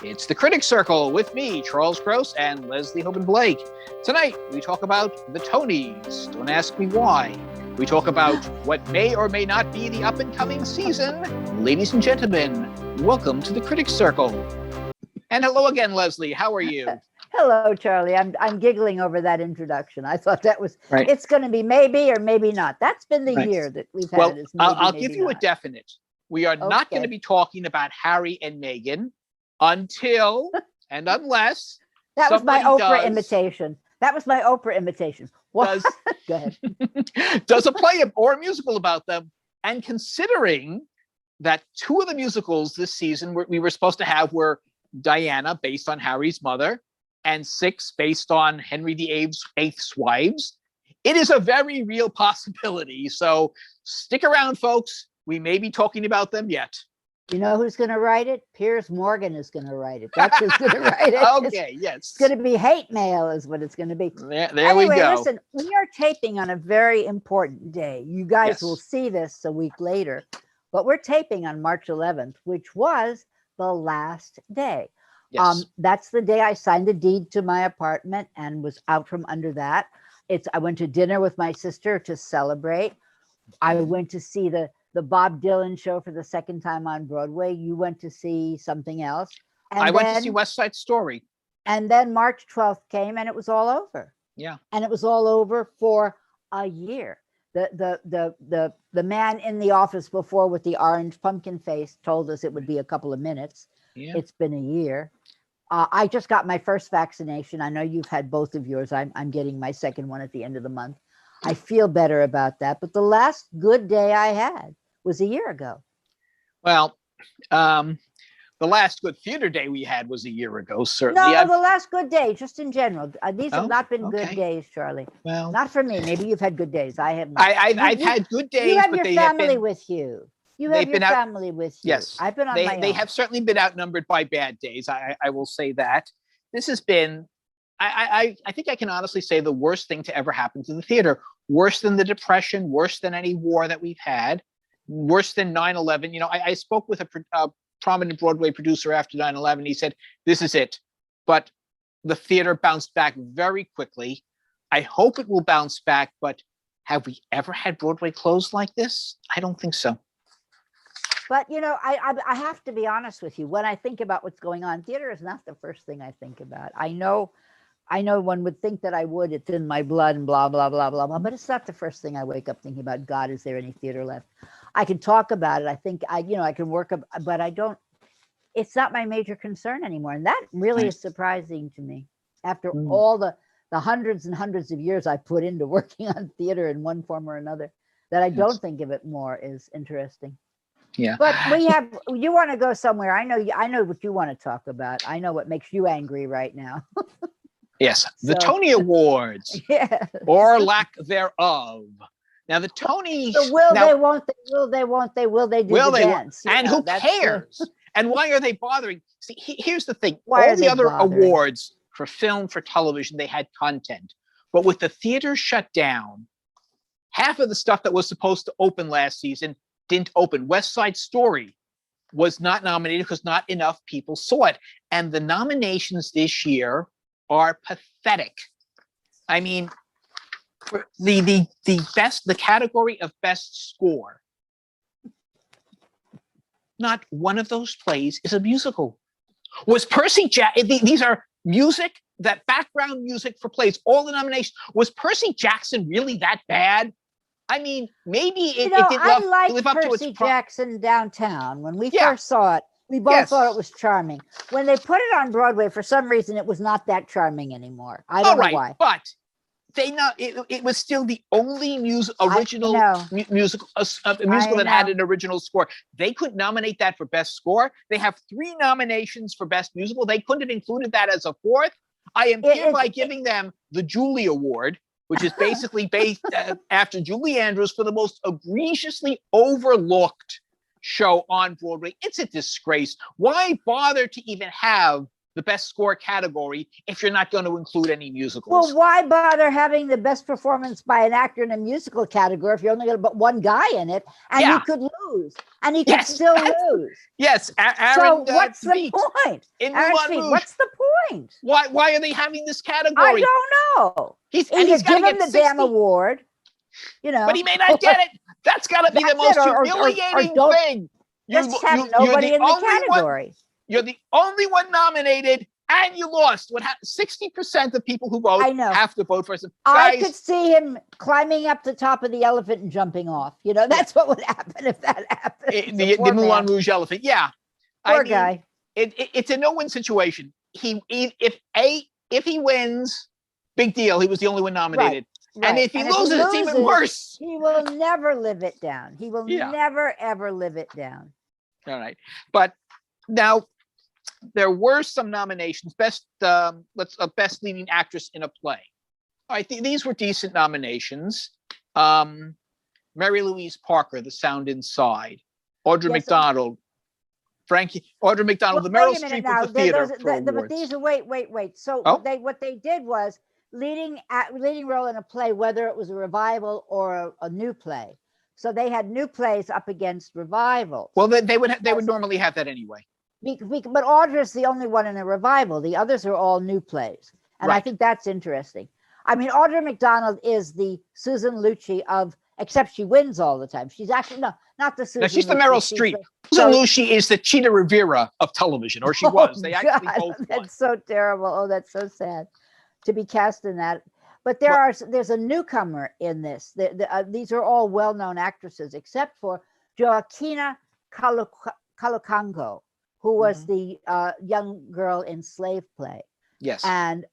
It's the Critics Circle with me, Charles Gross, and Leslie Hoban Blake. Tonight, we talk about the Tonys. Don't ask me why. We talk about what may or may not be the up-and-coming season. Ladies and gentlemen, welcome to the Critics Circle. And hello again, Leslie. How are you? Hello, Charlie. I'm giggling over that introduction. I thought that was, right. It's going to be maybe or maybe not. That's been the year that we've had. Well, maybe, I'll maybe give you not. a definite. We are not going to be talking about Harry and Meghan until and unless that was my Oprah does, imitation. That was my Oprah imitation. What? Go ahead. Does a play or a musical about them. And considering that two of the musicals this season we were supposed to have were Diana, based on Harry's mother, and Six, based on Henry VIII's wives, it is a very real possibility. So stick around, folks. We may be talking about them yet. You know who's going to write it? Piers Morgan is going to write it. That's who's going to write it. Okay, yes. It's going to be hate mail is what it's going to be. There anyway, we go. Listen, we are taping on a very important day. You guys Yes. will see this a week later, but we're taping on March 11th, which was the last day. Yes. That's the day I signed the deed to my apartment and was out from under that. I went to dinner with my sister to celebrate. I went to see the Bob Dylan show for the second time on Broadway. You went to see something else. And I went to see West Side Story. And then March 12th came and it was all over. Yeah. And it was all over for a year. The man in the office before with the orange pumpkin face told us it would be a couple of minutes. Yeah. It's been a year. I just got my first vaccination. I know you've had both of yours. I'm getting my second one at the end of the month. I feel better about that. But the last good day I had was a year ago. Well, the last good theater day we had was a year ago, certainly. No, the last good day, just in general. These have not been okay. good days, Charlie. Well, not for me. Maybe you've had good days. I have not. I've had good days, you have but your they family have been, with you. You have your family with you. Yes, I've been on my own. They have certainly been outnumbered by bad days. I will say that. This has been, I think I can honestly say, the worst thing to ever happen to the theater. Worse than the Depression, worse than any war that we've had, worse than 9/11. You know, I spoke with a prominent Broadway producer after 9/11. He said, this is it. But the theater bounced back very quickly. I hope it will bounce back, but have we ever had Broadway closed like this? I don't think so. But, you know, I have to be honest with you. When I think about what's going on, theater is not the first thing I think about. I know one would think that I would. It's in my blood and blah, blah, blah, blah, blah. But it's not the first thing I wake up thinking about. God, is there any theater left? I can talk about it. I think I can work, but I don't. It's not my major concern anymore. And that really is surprising to me. After all the hundreds and hundreds of years I put into working on theater in one form or another, that I don't think of it more is interesting. Yeah. But you want to go somewhere. I know what you want to talk about. I know what makes you angry right now. Yes, the Tony Awards, or lack thereof. Now the Tonys. So they, won't they, will they do the dance? And who cares? And why are they bothering? See, here's the thing. Why all the other bothering? Awards for film, for television, they had content. But with the theater shut down, half of the stuff that was supposed to open last season didn't open. West Side Story was not nominated because not enough people saw it. And the nominations this year are pathetic. I mean, the category of best score, not one of those plays is a musical. Was Percy Jackson? These are music, that background music for plays. All the nominations. Was Percy Jackson really that bad? I mean, maybe it did live up to its Percy Jackson Downtown. When we first saw it, we both thought it was charming. When they put it on Broadway, for some reason, it was not that charming anymore. I don't know why. But it was still the only musical that had an original score. They couldn't nominate that for best score. They have 3 nominations for best musical. They couldn't have included that as a 4th. I am hereby giving them the Julie Award, which is basically based after Julie Andrews for the most egregiously overlooked show on Broadway. It's a disgrace. Why bother to even have the best score category if you're not going to include any musicals. Well, why bother having the best performance by an actor in a musical category if you're only going to put one guy in it, and Yeah. you could lose, and he could still lose? Yes, Aaron. So what's the Tveit point? in Aaron Moulin Tveit, Rouge. what's the point? Why are they having this I category? don't know. He's Either got to give him get the 60, damn award, you know. but he may not get it. That's got to be the That's most it, or humiliating don't thing. Just have nobody in the category. You're the only one nominated, and you lost. 60% of people who vote have to vote for him. I could see him climbing up the top of the elephant and jumping off. You know, that's what would happen if that happened. The Moulin Rouge elephant. Yeah. Poor guy. It's a no-win situation. If he wins, big deal. He was the only one nominated. Right. And if he loses, it's even worse. He will never live it down. He will never, ever live it down. All right. But now there were some nominations. Best leading actress in a play. I think these were decent nominations. Mary Louise Parker, The Sound Inside. Audra McDonald. Audra McDonald, the Meryl Streep of the theater. But these are wait. So what they did was leading role in a play, whether it was a revival or a new play. So they had new plays up against revivals. Well, they would normally have that anyway. But Audra's the only one in a revival. The others are all new plays, and I think that's interesting. I mean, Audra McDonald is the Susan Lucci except she wins all the time. She's actually not the Susan. No, she's the Meryl Streep. Susan Lucci is the Cheetah Rivera of television, or she was. They actually both won. That's so terrible. Oh, that's so sad to be cast in that. But there's a newcomer in this. These are all well-known actresses, except for Joaquina Kalukango, who was the young girl in Slave Play. Yes. And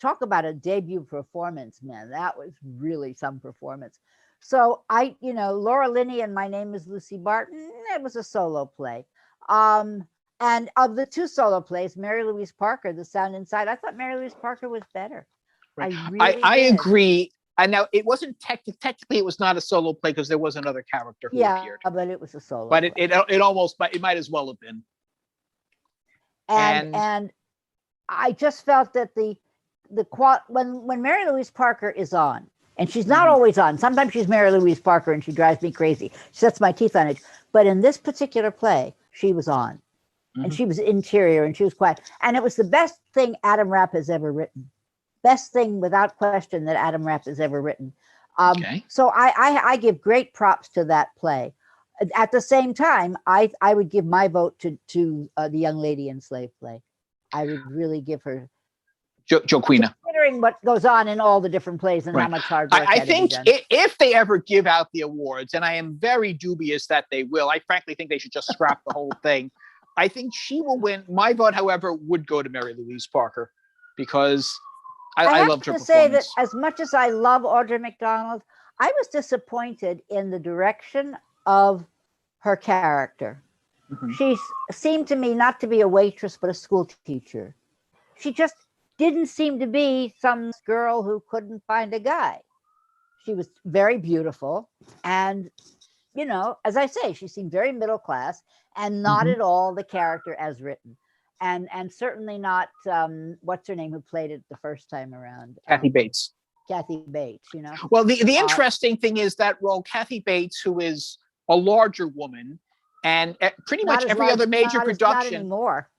talk about a debut performance, man. That was really some performance. So Laura Linney and My Name is Lucy Barton, it was a solo play. And of the two solo plays, Mary Louise Parker, The Sound Inside, I thought Mary Louise Parker was better. Right. I agree. And now it wasn't technically it was not a solo play because there was another character who appeared. Yeah, but it was a solo. But it might as well have been. And I just felt that when Mary Louise Parker is on, and she's not always on. Sometimes she's Mary Louise Parker and she drives me crazy. She sets my teeth on edge. But in this particular play, she was on, and she was interior and she was quiet. And it was the best thing Adam Rapp has ever written. Best thing without question that Adam Rapp has ever written. So I give great props to that play. At the same time, I would give my vote to the young lady in Slave Play. I would really give her Joaquina. Considering what goes on in all the different plays and how much hard work I think if they ever give out the awards, and I am very dubious that they will, I frankly think they should just scrap the whole thing. I think she will win. My vote, however, would go to Mary Louise Parker because I loved her performance. I have to say that as much as I love Audra McDonald, I was disappointed in the direction of her character. She seemed to me not to be a waitress, but a school teacher. She just didn't seem to be some girl who couldn't find a guy. She was very beautiful. And, as I say, she seemed very middle class and not at all the character as written. And certainly not, what's her name who played it the first time around? Kathy Bates. Kathy Bates, Well, the interesting thing is that Kathy Bates, who is a larger woman, and pretty much every other major production not anymore.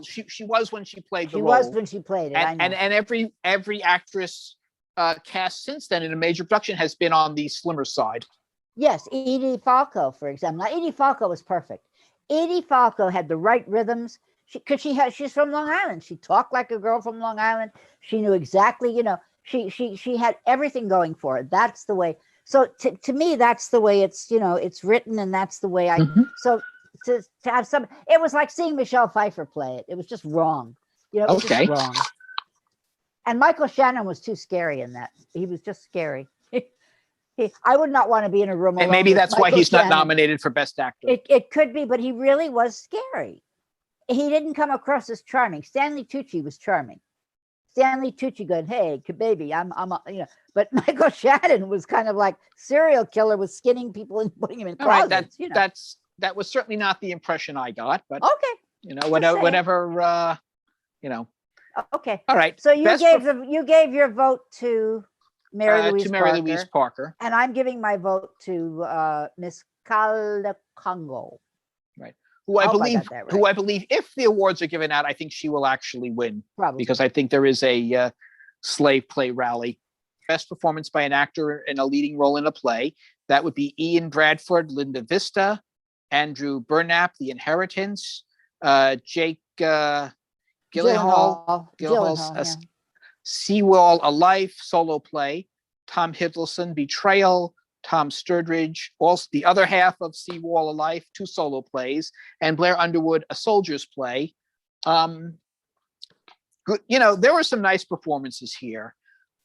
She was when she played the role. She was when she played it. And every actress cast since then in a major production has been on the slimmer side. Yes, Edie Falco, for example. Now, Edie Falco was perfect. Edie Falco had the right rhythms because she's from Long Island. She talked like a girl from Long Island. She knew exactly, she had everything going for her. That's the way. So to me, that's the way it's written, and that's the way so to have it was like seeing Michelle Pfeiffer play it. It was just wrong. It was just wrong. And Michael Shannon was too scary in that. He was just scary. I would not want to be in a room alone. And maybe that's why he's not nominated for Best Actor. It could be, but he really was scary. He didn't come across as charming. Stanley Tucci was charming. Stanley Tucci going, "Hey, baby, I'm But Michael Shannon was kind of like serial killer, was skinning people and putting them in closets. That was certainly not the impression I got. But okay, whatever. Okay. All right. So you gave your vote to Mary Louise Parker, and I'm giving my vote to Miss Congo. right? Who I believe, if the awards are given out, I think she will actually win. Probably. Because I think there is a slave play rally. Best performance by an actor in a leading role in a play. That would be Ian Bradford, Linda Vista, Andrew Burnap, The Inheritance, Jake Gyllenhaal's Seawall, A Life, solo play, Tom Hiddleston, Betrayal, Tom Sturridge, also the other half of Seawall, A Life, 2 solo plays, and Blair Underwood, A Soldier's Play. Good, there were some nice performances here,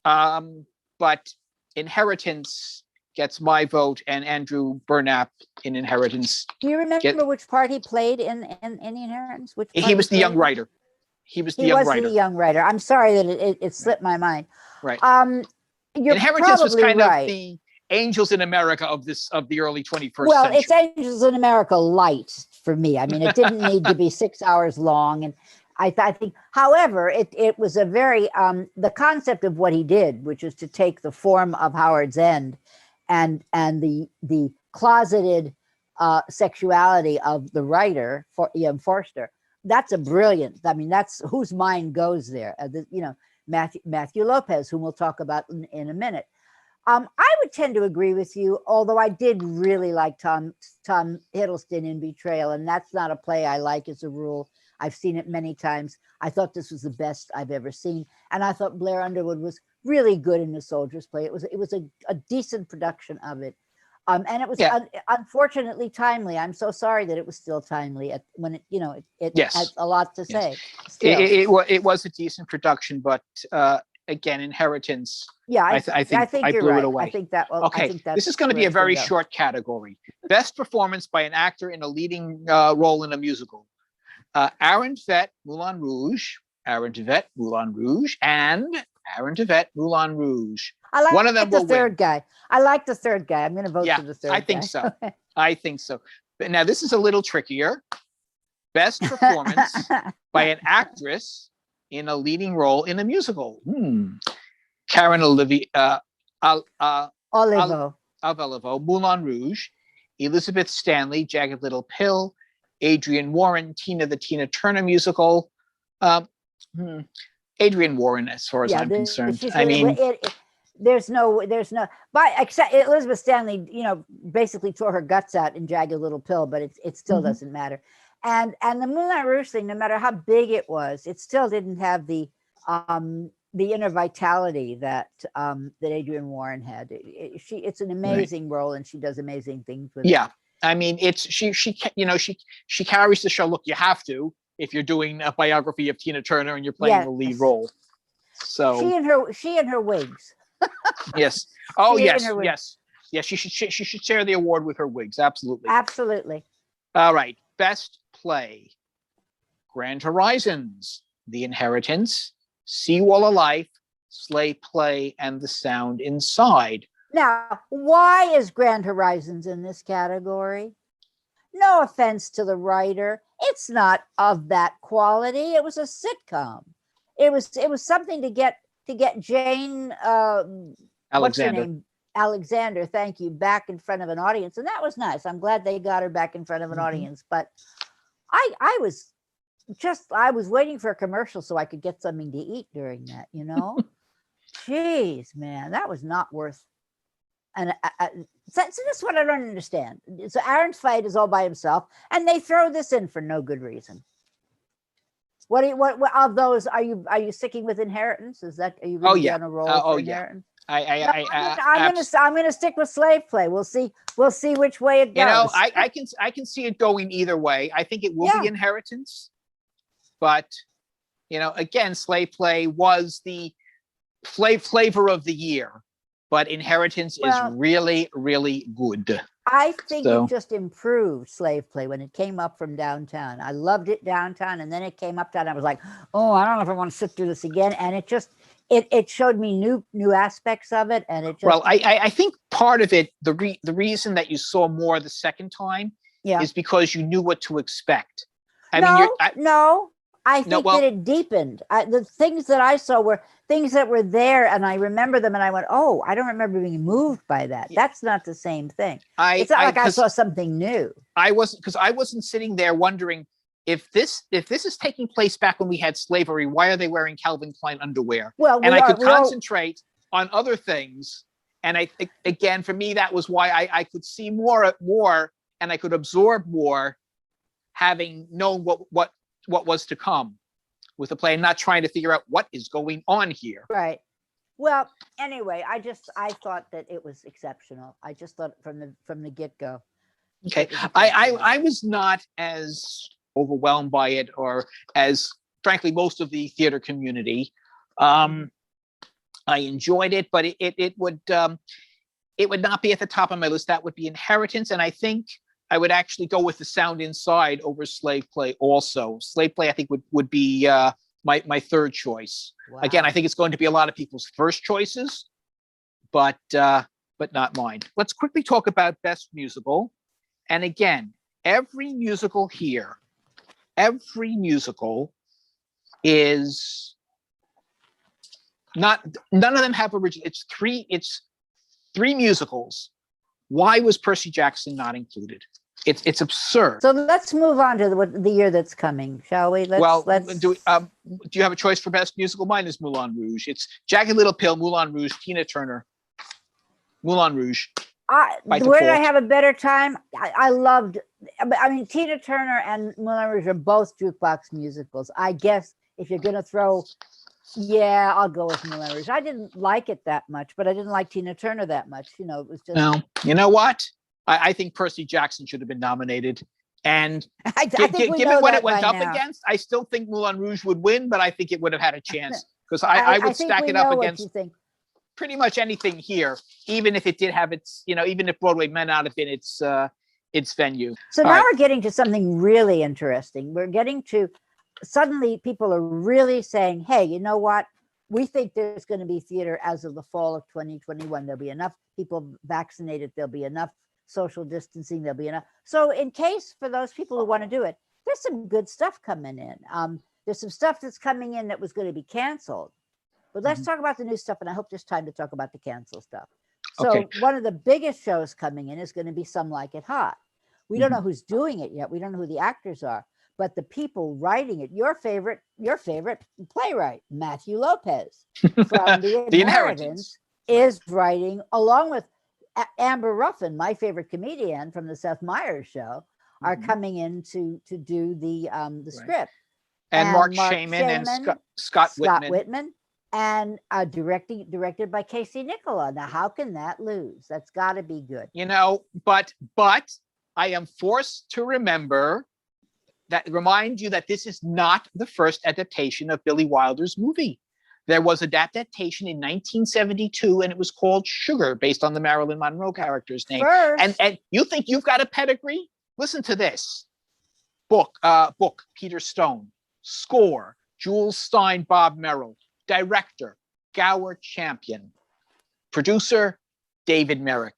but Inheritance gets my vote, and Andrew Burnap in Inheritance. Do you remember which part he played in The Inheritance? He was the young writer. He was the young writer. I'm sorry that it slipped my mind. Right. You're Inheritance was kind right. of the Angels in America of the early 21st century. Well, it's Angels in America light for me. I mean, it didn't need to be 6 hours long, and I think, however, it was a very the concept of what he did, which is to take the form of Howard's End, and the closeted sexuality of the writer Forster. That's a brilliant. I mean, that's whose mind goes there. Matthew Lopez, whom we'll talk about in a minute. I would tend to agree with you, although I did really like Tom Hiddleston in Betrayal, and that's not a play I like as a rule. I've seen it many times. I thought this was the best I've ever seen, and I thought Blair Underwood was really good in The Soldier's Play. It was a decent production of it, and it was unfortunately timely. I'm so sorry that it was still timely when it has a lot to say. It was a decent production, but again, Inheritance. Yeah, I think I you're blew right. it away. I think that. Well, okay, I think this is going to be a very short category. Best performance by an actor in a leading role in a musical. Aaron Tveit, Moulin Rouge, Aaron Tveit, Moulin Rouge, and Aaron Tveit, Moulin Rouge. I like one of them the will third win. guy. I like the third guy. I'm going to vote for the third guy. I think so. I think so. But now this is a little trickier. Best performance by an actress in a leading role in a musical. Karen Olivo, Moulin Rouge, Elizabeth Stanley, Jagged Little Pill, Adrienne Warren, Tina the Tina Turner musical. Adrienne Warren, as far as I'm concerned. There's no, but except Elizabeth Stanley, basically tore her guts out in Jagged Little Pill, but it still doesn't matter. And the Moulin Rouge thing, no matter how big it was, it still didn't have the inner vitality that Adrienne Warren had. It's an amazing role, and she does amazing things with it. Yeah, I mean, she carries the show. Look, you have to if you're doing a biography of Tina Turner and you're playing the lead role. So she and her wigs. Yes. Oh, yes. She should share the award with her wigs. Absolutely. Absolutely. All right. Best play: Grand Horizons, The Inheritance, Seawall, A Life, Slave Play, and The Sound Inside. Now, why is Grand Horizons in this category? No offense to the writer, it's not of that quality. It was a sitcom. It was something to get Jane Alexander, thank you, back in front of an audience, and that was nice. I'm glad they got her back in front of an audience. But I was waiting for a commercial so I could get something to eat during that. Jeez, man, that was not worth. And so this is what I don't understand. So Aaron Tveit is all by himself, and they throw this in for no good reason. What of those are you sticking with Inheritance? Are you going to be on a roll for Inheritance? I'm going to stick with Slave Play. We'll see which way it goes. I can see it going either way. I think it will be Inheritance, but again, Slave Play was the flavor of the year. But Inheritance is really, really good. I think it just improved Slave Play when it came up from downtown. I loved it downtown, and then it came uptown. I was like, oh, I don't know if I want to sit through this again. And it just it showed me new aspects of it, and it just. Well, I think part of it, the reason that you saw more the second time, is because you knew what to expect. I mean, No. I no, think well, that it deepened. The things that I saw were things that were there, and I remember them, and I went, "Oh, I don't remember being moved by that." That's not the same thing. It's not like I saw something new. I wasn't sitting there wondering if this is taking place back when we had slavery. Why are they wearing Calvin Klein underwear? Well, and I could concentrate on other things. And I think, again, for me, that was why I could see more, and I could absorb more, having known what was to come with the play, and not trying to figure out what is going on here. Right. Well, anyway, I thought that it was exceptional. I just thought from the get-go. Okay. I was not as overwhelmed by it, or as, frankly, most of the theater community. I enjoyed it, but it would not be at the top of my list. That would be Inheritance, and I think I would actually go with The Sound Inside over Slave Play also. Slave Play, I think, would be my third choice. Wow. Again, I think it's going to be a lot of people's first choices, but not mine. Let's quickly talk about Best Musical. And again, every musical here, every musical is not, none of them have original. It's three musicals. Why was Percy Jackson not included? It's absurd. So let's move on to the year that's coming, shall we? Let's do you have a choice for Best Musical? Mine is Moulin Rouge. It's Jagged Little Pill, Moulin Rouge, Tina Turner, Moulin Rouge. Where did I have a better time? I loved, I mean, Tina Turner and Moulin Rouge are both jukebox musicals. I guess if you're going to throw, yeah, I'll go with Moulin Rouge. I didn't like it that much, but I didn't like Tina Turner that much. You know, it was just. No, you know what? I think Percy Jackson should have been nominated. And given what it went up against, I still think Moulin Rouge would win, but I think it would have had a chance, because I would stack it up against pretty much anything here, even if it did have its, even if Broadway may not have been its venue. So now we're getting to something really interesting. We're getting to, suddenly people are really saying, hey, you know what? We think there's going to be theater as of the fall of 2021. There'll be enough people vaccinated. There'll be enough social distancing. There'll be enough. So in case for those people who want to do it, there's some good stuff coming in. There's some stuff that's coming in that was going to be canceled. But let's talk about the new stuff, and I hope there's time to talk about the cancel stuff. So one of the biggest shows coming in is going to be Some Like It Hot. We don't know who's doing it yet. We don't know who the actors are, but the people writing it, your favorite playwright, Matthew Lopez from The Inheritance, is writing, along with Amber Ruffin, my favorite comedian from the Seth Meyers show, are coming in to do the script. And Mark Shaman and Scott Whitman. And directed by Casey Nicola. Now, how can that lose? That's got to be good. But I am forced to remind you that this is not the first adaptation of Billy Wilder's movie. There was an adaptation in 1972, and it was called Sugar, based on the Marilyn Monroe character's name. And you think you've got a pedigree? Listen to this. Book, Peter Stone. Score, Jules Stein, Bob Merrill. Director, Gower Champion. Producer, David Merrick.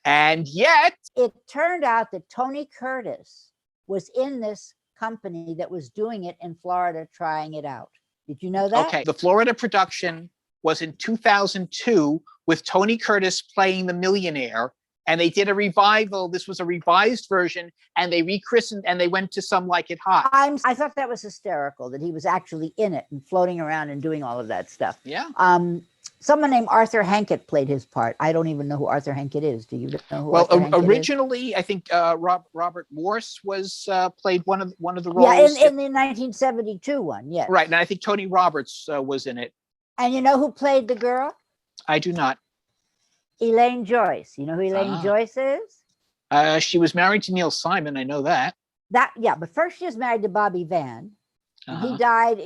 And yet, it turned out that Tony Curtis was in this company that was doing it in Florida, trying it out. Did you know that? Okay, the Florida production was in 2002 with Tony Curtis playing the millionaire, and they did a revival. This was a revised version, and they rechristened, and they went to Some Like It Hot. I thought that was hysterical, that he was actually in it and floating around and doing all of that stuff. Yeah. Someone named Arthur Hankett played his part. I don't even know who Arthur Hankett is. Do you know who Arthur Hankett originally, is? I think Robert Morse was played one of the roles. Yeah, in the 1972 one, yes. Right, and I think Tony Roberts was in it. And you know who played the girl? I do not. Elaine Joyce. You know who Elaine Joyce is? She was married to Neil Simon. I know that. But first she was married to Bobby Van. He died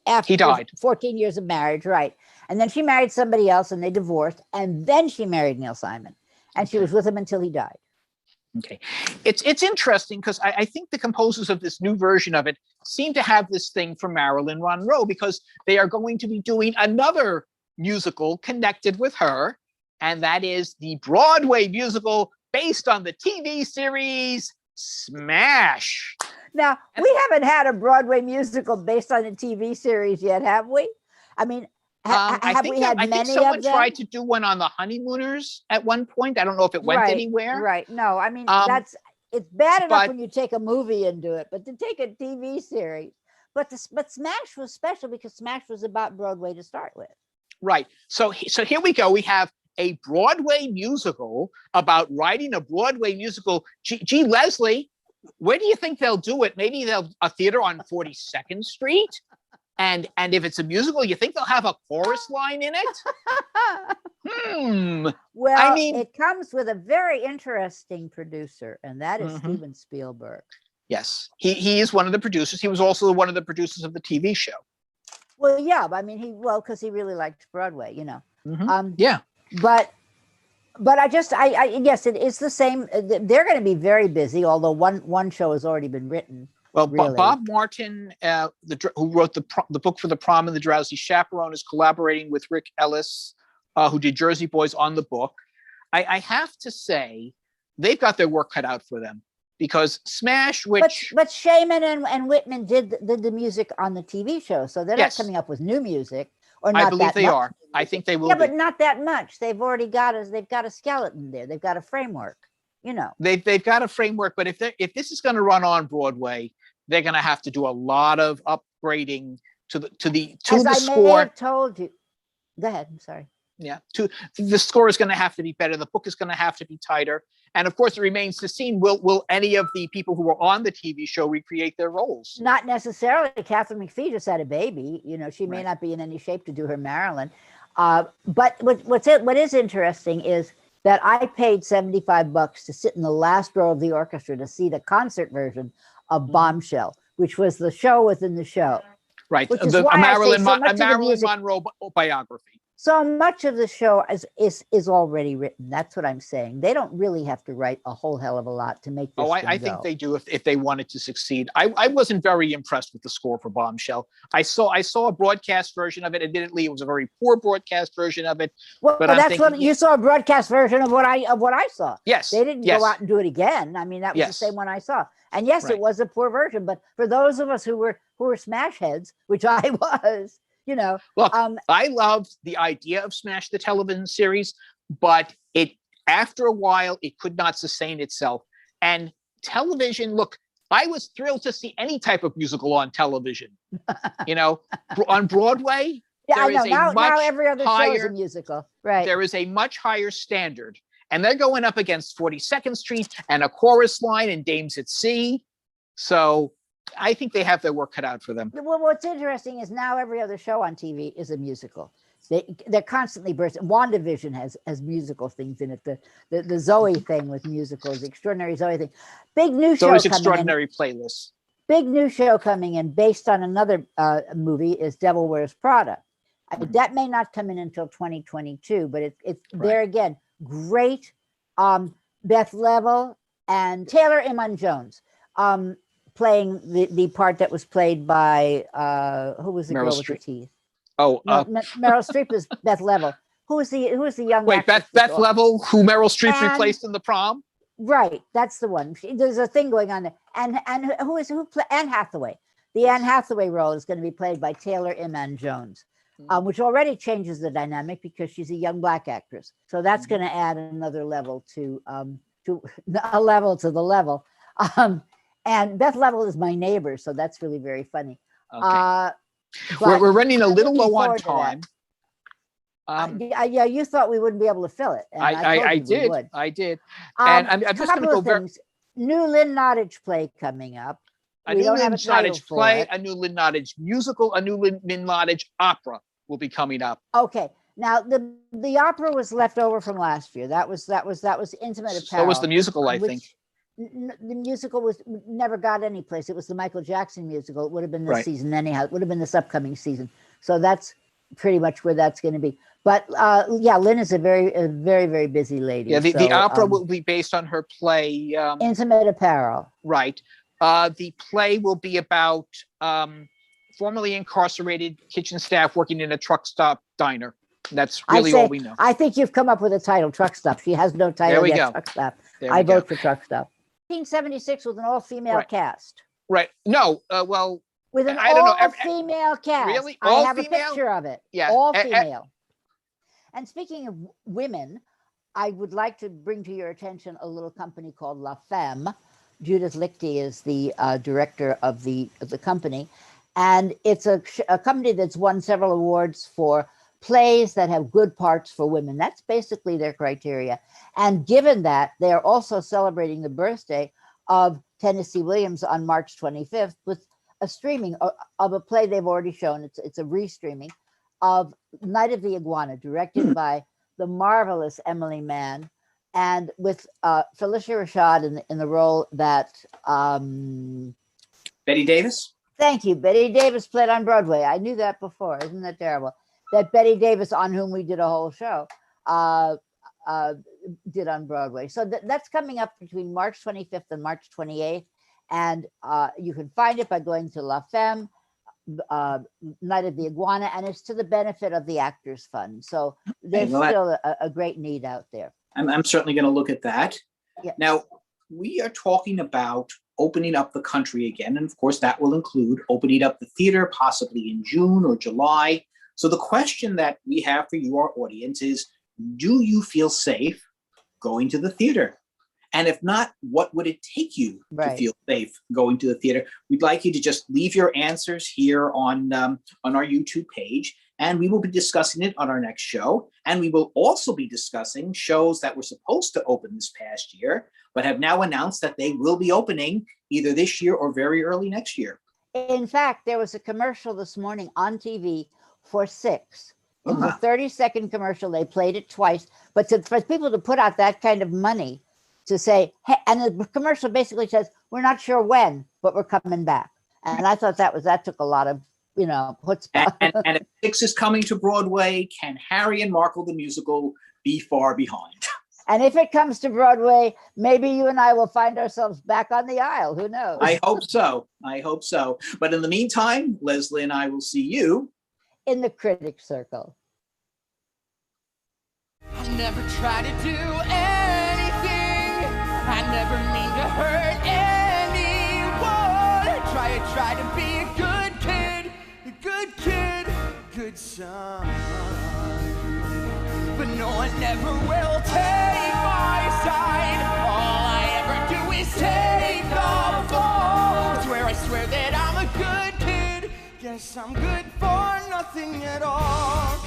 after 14 years of marriage, right? And then she married somebody else, and they divorced, and then she married Neil Simon, and she was with him until he died. Okay, it's interesting, because I think the composers of this new version of it seem to have this thing for Marilyn Monroe, because they are going to be doing another musical connected with her, and that is the Broadway musical based on the TV series Smash. Now, we haven't had a Broadway musical based on a TV series yet, have we? I mean, have we had I think many someone of them? tried to do one on the Honeymooners at one point. I don't know if it went anywhere. Right. No, I mean, it's bad enough when you take a movie and do it, but to take a TV series. But Smash was special because Smash was about Broadway to start with. Right. So here we go. We have a Broadway musical about writing a Broadway musical. Gee, Leslie, where do you think they'll do it? Maybe they'll a theater on 42nd Street. And if it's a musical, you think they'll have a chorus line in it? Well, I mean, it comes with a very interesting producer, and that is Steven Spielberg. Yes, he is one of the producers. He was also one of the producers of the TV show. Well, yeah, I mean, because he really liked Broadway, you know. Yeah. But yes, it's the same. They're going to be very busy, although one show has already been written. Well, really. Bob Martin, who wrote the book for The Prom and the Drowsy Chaperone, is collaborating with Rick Ellis, who did Jersey Boys, on the book. I have to say, they've got their work cut out for them, because Smash, which but Shaman and Whitman did the music on the TV show, so they're not coming up with new music, or not. I believe they are. I think they will. Yeah, but not that much. They've already got they've got a skeleton there. They've got a framework. You know, they've got a framework, but if this is going to run on Broadway, they're going to have to do a lot of upgrading to the score. As I may have told you. Go ahead. I'm sorry. Yeah, the score is going to have to be better. The book is going to have to be tighter, and of course, it remains to see will any of the people who were on the TV show recreate their roles? Not necessarily. Catherine McPhee just had a baby. You know, she may not be in any shape to do her Marilyn. But what is interesting is that I paid $75 to sit in the last row of the orchestra to see the concert version of Bombshell, which was the show within the show. Right, a Marilyn Monroe biography. So much of the show is already written. That's what I'm saying. They don't really have to write a whole hell of a lot to make this. I think they do if they wanted to succeed. I wasn't very impressed with the score for Bombshell. I saw a broadcast version of it. Admittedly, it was a very poor broadcast version of it. Well, but that's what you saw, a broadcast version of what I saw. Yes, they didn't go out and do it again. I mean, that was the same one I saw. And yes, it was a poor version. But for those of us who were Smash heads, which I was. You know, look, I loved the idea of Smash, the television series, but after a while, it could not sustain itself. And television, look, I was thrilled to see any type of musical on television. You know, on Broadway, I know. Now every other show is a musical, right? There is a much higher standard, and they're going up against 42nd Street and a chorus line and Dames at Sea. So I think they have their work cut out for them. Well, what's interesting is now every other show on TV is a musical. They're constantly bursting. WandaVision has musical things in it. The Zoe thing with musicals, the Extraordinary Zoe thing. Big new show Zoe's coming Extraordinary Playlist. Big new show coming in based on another movie is Devil Wears Prada. That may not come in until 2022, but it's there again. Great. Beth Level and Taylor Iman Jones. Playing the part that was played by who was the girl with the teeth? Oh, Meryl Streep is Beth Level. Who was the young? Wait, Beth Level, who Meryl Streep replaced in The Prom? Right, that's the one. There's a thing going on there. And Anne Hathaway. The Anne Hathaway role is going to be played by Taylor Iman Jones, which already changes the dynamic because she's a young Black actress. So that's going to add another level to the level. And Beth Level is my neighbor, so that's really very funny. Okay. We're running a little low on time. Yeah, you thought we wouldn't be able to fill it. And I did. And I'm just going to go very. New Lynn Nottage play coming up. A new Lynn Nottage play, a new Lynn Nottage musical, a new Lynn Nottage opera will be coming up. Okay. Now the opera was left over from last year. That was Intimate Apparel. So was the musical, I think. The musical never got any place. It was the Michael Jackson musical. It would have been this season anyhow. It would have been this upcoming season. So that's pretty much where that's going to be. But Lynn is a very, very busy lady. Yeah, the opera will be based on her play. Intimate Apparel. Right. The play will be about formerly incarcerated kitchen staff working in a truck stop diner. That's really all we know. I think you've come up with a title, Truck Stop. She has no title yet, Truck Stop. I vote for Truck Stop. 1976 with an all-female Right. cast. Right. No. Well, With an I don't know. all-female cast. Really? I All have female? a picture of it. Yeah. All female. And speaking of women, I would like to bring to your attention a little company called La Femme. Judith Lichty is the director of the company. And it's a company that's won several awards for plays that have good parts for women. That's basically their criteria. And given that, they are also celebrating the birthday of Tennessee Williams on March 25th with a streaming of a play they've already shown. It's a restreaming of Night of the Iguana, directed by the marvelous Emily Mann, and with Felicia Rashad in the role that Betty Davis? thank you, Betty Davis played on Broadway. I knew that before. Isn't that terrible? That Betty Davis, on whom we did a whole show, did on Broadway. So that's coming up between March 25th and March 28th. And you can find it by going to La Femme, Night of the Iguana, and it's to the benefit of the Actors Fund. So there's still a great need out there. I'm certainly going to look at that. Yeah. Now, we are talking about opening up the country again. And of course, that will include opening up the theater, possibly in June or July. So the question that we have for you, our audience, is, do you feel safe going to the theater? And if not, what would it take you to feel safe going to the theater? We'd like you to just leave your answers here on our YouTube page, and we will be discussing it on our next show. And we will also be discussing shows that were supposed to open this past year, but have now announced that they will be opening either this year or very early next year. In fact, there was a commercial this morning on TV for Six. It was a 30-second commercial. They played it twice. But for people to put out that kind of money to say, hey, and the commercial basically says, we're not sure when, but we're coming back. And I thought that took a lot of, chutzpah. And if Six is coming to Broadway, can Harry and Markle the musical be far behind? And if it comes to Broadway, maybe you and I will find ourselves back on the aisle. Who knows? I hope so. But in the meantime, Leslie and I will see you in the critic circle. I never try to do anything. I never mean to hurt anyone. Try to be a good kid, good son. But no one ever will take my side. All I ever do is take the fall. I swear that I'm a good kid. Guess I'm good for nothing at all.